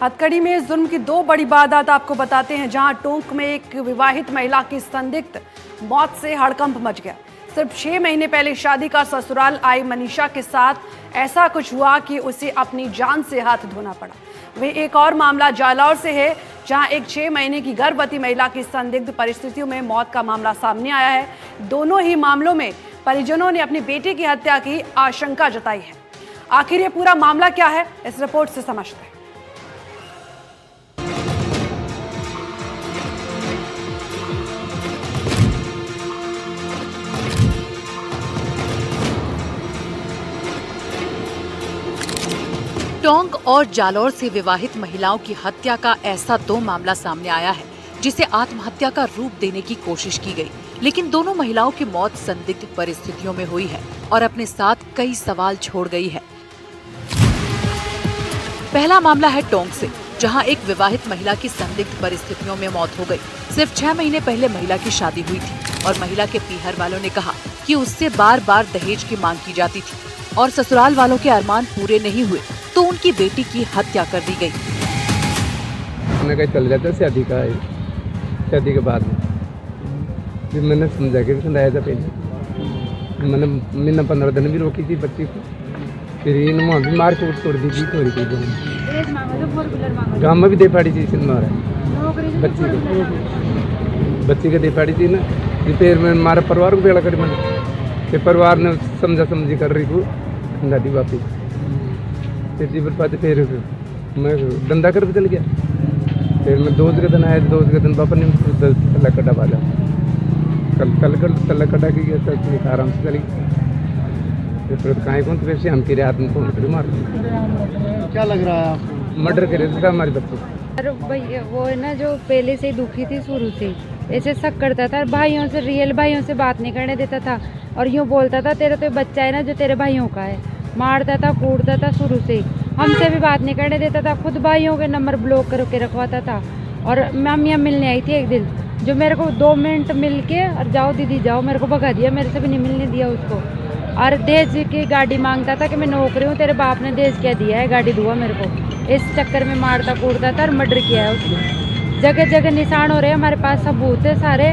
हथकड़ी में जुल्म की दो बड़ी वारदात आपको बताते हैं, जहां टोंक में एक विवाहित महिला की संदिग्ध मौत से हड़कंप मच गया। सिर्फ 6 महीने पहले शादी का ससुराल आई मनीषा के साथ ऐसा कुछ हुआ कि उसे अपनी जान से हाथ धोना पड़ा। वे एक और मामला जालौर से है, जहां एक 6 महीने की गर्भवती महिला की संदिग्ध परिस्थितियों में मौत का मामला सामने आया है। दोनों ही मामलों में परिजनों ने अपनी बेटी की हत्या की आशंका जताई है। आखिर ये पूरा मामला क्या है, इस रिपोर्ट से समझते हैं। टोंक और जालौर से विवाहित महिलाओं की हत्या का ऐसा दो मामला सामने आया है, जिसे आत्महत्या का रूप देने की कोशिश की गई, लेकिन दोनों महिलाओं की मौत संदिग्ध परिस्थितियों में हुई है और अपने साथ कई सवाल छोड़ गई है। पहला मामला है टोंक से, जहां एक विवाहित महिला की संदिग्ध परिस्थितियों में मौत हो गई। सिर्फ 6 महीने पहले महिला की शादी हुई थी और महिला के पीहर वालों ने कहा कि उससे बार बार दहेज की मांग की जाती थी और ससुराल वालों के अरमान पूरे नहीं हुए तो उनकी बेटी की हत्या कर दी गई। मैं कहीं चल जाता शादी के बाद फिर मैंने समझा के समझाया था पहले। मैंने 15 दिन भी रोकी थी बच्ची को, फिर इन वहाँ भी मार के तोड़ दी थी। थोड़ी गाँव में भी दे पाड़ी थी मारा बच्ची को दे पाड़ी थी ना। फिर मैं मारा परिवार को बेड़ा कर मैंने, परिवार ने समझा समझी कर रही थी दादी वापस। फिर मैं धंधा कर बदल गया। फिर मैं 2 के दिन आया, 2 के दिन पापा ने तल्ला कटा बाजा कल तल्ला कटा के गया तो आराम से चली। फिर कहीं कौन तो फिर हम के रात में फोन कर मार। क्या लग रहा है आपको? मर्डर करे था हमारे बच्चे। अरे भैया वो है ना, जो पहले से ही दुखी थी, शुरू से ऐसे शक करता था, भाइयों से रियल भाइयों से बात नहीं करने देता था और यूँ बोलता था तेरा तो बच्चा है ना जो तेरे भाइयों का है। मारता था, कूटता था, शुरू से हमसे भी बात नहीं करने देता था। खुद भाइयों के नंबर ब्लॉक करके रखवाता था। और मम्मियाँ मिलने आई थी एक दिन, जो मेरे को 2 मिनट मिल के और जाओ दीदी जाओ, मेरे को भगा दिया, मेरे से भी नहीं मिलने दिया उसको। और दहेज की गाड़ी मांगता था कि मैं नौकरी हूँ, तेरे बाप ने दहेज क्या दिया है, गाड़ी दूंगा मेरे को। इस चक्कर में मारता कूटता था और मर्डर किया है उसने। जगह जगह निशान हो रहे हैं, हमारे पास सबूत है सारे।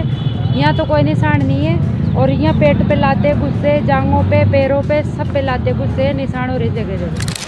यहाँ तो कोई निशान नहीं है और यहाँ पेट पे लाते गुस्से, जांघों पे, पैरों पे, सब पे लाते गुस्से, निशान हो रहे जगह जगह।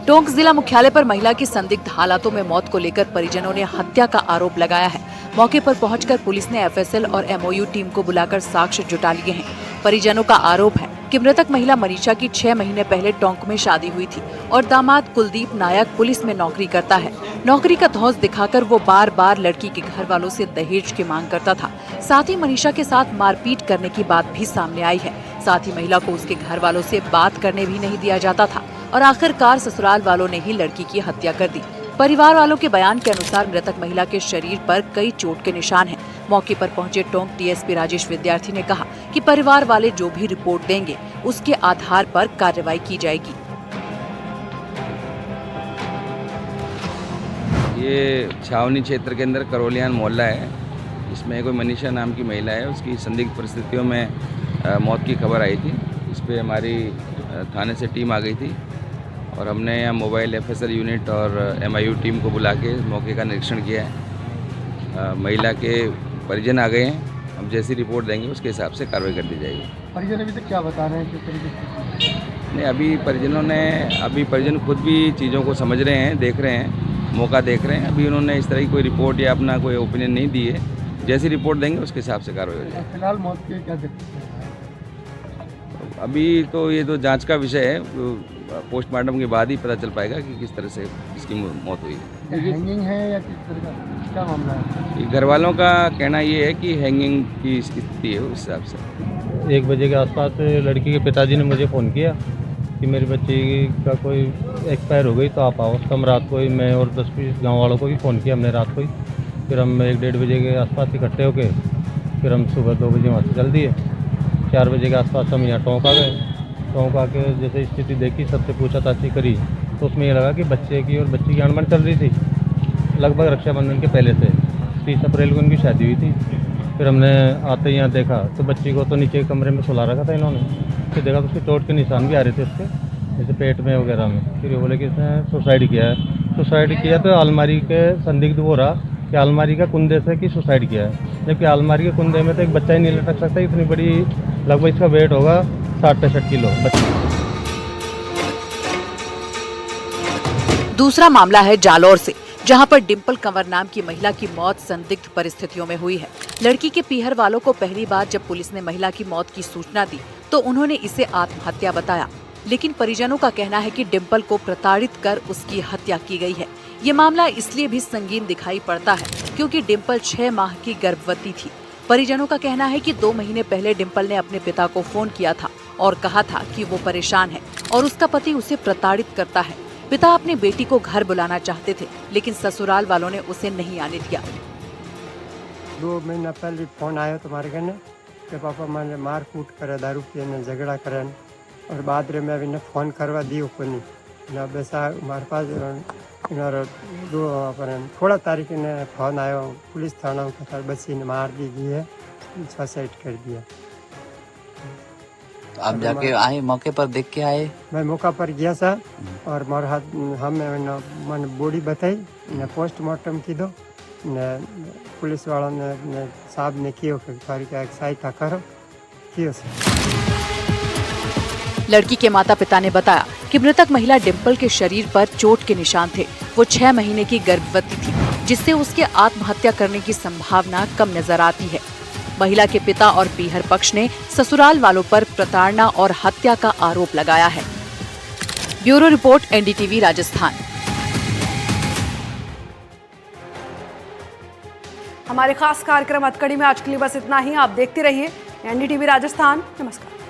टोंक जिला मुख्यालय पर महिला की संदिग्ध हालातों में मौत को लेकर परिजनों ने हत्या का आरोप लगाया है। मौके पर पहुंचकर पुलिस ने एफएसएल और एमओयू टीम को बुलाकर साक्ष्य जुटा लिए हैं। परिजनों का आरोप है कि मृतक महिला मनीषा की 6 महीने पहले टोंक में शादी हुई थी और दामाद कुलदीप नायक पुलिस में नौकरी करता है। नौकरी का धौंस दिखाकर वो बार बार लड़की के घर वालों से दहेज की मांग करता था। साथ ही मनीषा के साथ मारपीट करने की बात भी सामने आई है। साथ ही महिला को उसके घर वालों से बात करने भी नहीं दिया जाता था और आखिरकार ससुराल वालों ने ही लड़की की हत्या कर दी। परिवार वालों के बयान के अनुसार मृतक महिला के शरीर पर कई चोट के निशान हैं। मौके पर पहुंचे टोंक डीएसपी राजेश विद्यार्थी ने कहा कि परिवार वाले जो भी रिपोर्ट देंगे उसके आधार पर कार्रवाई की जाएगी। ये छावनी क्षेत्र के अंदर करोलियान मोहल्ला है। इसमें कोई मनीषा नाम की महिला है, उसकी संदिग्ध परिस्थितियों में मौत की खबर आई थी। इस पर हमारी थाने से टीम आ गई थी और हमने यहाँ मोबाइल एफएसएल यूनिट और एमआईयू टीम को बुला के मौके का निरीक्षण किया है। महिला के परिजन आ गए हैं। हम जैसी रिपोर्ट देंगे उसके हिसाब से कार्रवाई कर दी जाएगी। परिजन अभी तक क्या बता रहे हैं, किस तरीके से? नहीं, अभी परिजन खुद भी चीज़ों को समझ रहे हैं, देख रहे हैं, मौका देख रहे हैं। अभी उन्होंने इस तरह की कोई रिपोर्ट या अपना कोई ओपिनियन नहीं दी है। जैसी रिपोर्ट देंगे उसके हिसाब से कार्रवाई हो जाएगी। फिलहाल मौत की क्या दिक्कत है? अभी तो ये तो जांच का विषय है, पोस्टमार्टम के बाद ही पता चल पाएगा कि किस तरह से इसकी मौत हुई है। हैंगिंग है या किस तरह का क्या मामला है? घर वालों का कहना ये है कि हैंगिंग की स्थिति है उस हिसाब से। 1 बजे के आसपास लड़की के पिताजी ने मुझे फ़ोन किया कि मेरी बच्ची का कोई एक्सपायर हो गई तो आप आओ। तो हम रात को ही, मैं और 10-20 गाँव वालों को भी फ़ोन किया हमने रात को ही। फिर हम 1-1:30 बजे के आसपास इकट्ठे होके फिर हम सुबह 2 बजे वहाँ से चल दिए। 4 बजे के आसपास हम यहाँ टोंक आ गए। टोंक आके जैसे स्थिति देखी, सबसे पूछताछ करी तो उसमें ये लगा कि बच्चे की और बच्ची की अनबन चल रही थी लगभग रक्षाबंधन के पहले से। 30 अप्रैल को उनकी शादी हुई थी। फिर हमने आते ही यहाँ देखा तो बच्ची को तो नीचे कमरे में सुला रखा था इन्होंने। फिर देखा तो उसके चोट के निशान भी आ रहे थे उसके। जैसे पेट में वगैरह में। फिर ये बोले कि इसने सुसाइड किया है। सुसाइड किया तो अलमारी के संदिग्ध वो रहा कि अलमारी का कुंदे से कि सुसाइड किया है, जबकि अलमारी के कुंदे में तो एक बच्चा ही नहीं लटक सकता। इतनी बड़ी, लगभग इसका वेट होगा 60-65 किलो। दूसरा मामला है जालौर से, जहां पर डिंपल कंवर नाम की महिला की मौत संदिग्ध परिस्थितियों में हुई है। लड़की के पीहर वालों को पहली बार जब पुलिस ने महिला की मौत की सूचना दी तो उन्होंने इसे आत्महत्या बताया, लेकिन परिजनों का कहना है कि डिंपल को प्रताड़ित कर उसकी हत्या की गई है। ये मामला इसलिए भी संगीन दिखाई पड़ता है क्योंकि डिंपल 6 माह की गर्भवती थी। परिजनों का कहना है कि 2 महीने पहले डिंपल ने अपने पिता को फोन किया था और कहा था कि वो परेशान है और उसका पति उसे प्रताड़ित करता है। पिता अपनी बेटी को घर बुलाना चाहते थे, लेकिन ससुराल वालों ने उसे नहीं आने दिया। 2 महीना पहले फोन आया तुम्हारे घर ने कि पापा मैंने मार कूट करे, दारू पिए ने झगड़ा करे, और बाद रे मैं अभी फोन करवा दियो को नहीं ना बेसा हमारे पास थोड़ा तारीख ने फोन आयो पुलिस थाना का बच्ची ने मार दी गई है, सुसाइड कर दिया। तो आप जाके आए, मौके पर देख के आए? मैं मौका पर गया सर, और मोर हाथ हमें मन बॉडी बताई ने पोस्टमार्टम की दो ने पुलिस वालों ने साहब ने कियो कि सहायता करो कियो सर। लड़की के माता पिता ने बताया कि मृतक महिला डिंपल के शरीर पर चोट के निशान थे। वो 6 महीने की गर्भवती थी, जिससे उसके आत्महत्या करने की संभावना कम नजर आती है। महिला के पिता और पीहर पक्ष ने ससुराल वालों पर प्रताड़ना और हत्या का आरोप लगाया है। Bureau report, NDTV Rajasthan. हमारे खास कार्यक्रम हथकड़ी में आज के लिए बस इतना ही। आप देखते रहिए एनडीटीवी राजस्थान। नमस्कार।